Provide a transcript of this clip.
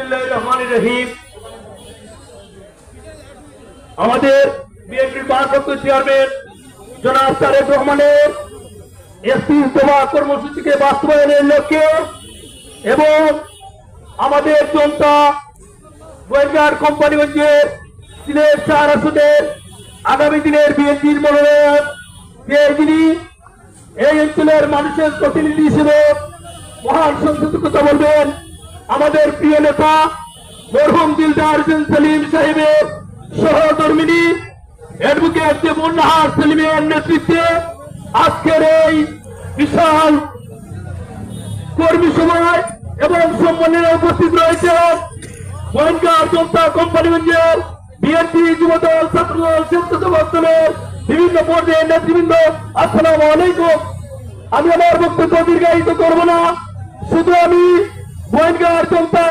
বিসমিল্লাহির রহমানির রহিম। আমাদের বিএনপির ভারপ্রাপ্ত চেয়ারম্যান জনাব তারেক রহমানের ৩১ দফা কর্মসূচিকে বাস্তবায়নের লক্ষ্যে এবং আমাদের জনতা গোয়েন্দার কোম্পানিগঞ্জের সিলেট ৪ আসনের আগামী দিনের বিএনপির মনোনয়ন যিনি এই অঞ্চলের মানুষের প্রতিনিধি হিসেবে মহান সংসদে বলবেন আমাদের প্রিয় নেতা মরহুম দিলদার হোসেন সেলিম সাহেবের সহধর্মিনী অ্যাডভোকেট মুন্নাহার সেলিমের নেতৃত্বে আজকের এই বিশাল কর্মী সভায় এবং সম্মানে উপস্থিত রয়েছেন গোয়েন্দার জনতা কোম্পানিগঞ্জের বিএনপি যুবদল ছাত্রদল স্বেচ্ছাসেবক দলের বিভিন্ন পর্যায়ের নেতৃবৃন্দ, আসসালামু আলাইকুম। আমি আমার বক্তব্য দীর্ঘায়িত করব না, শুধু আমি গোয়েন্দার জনতা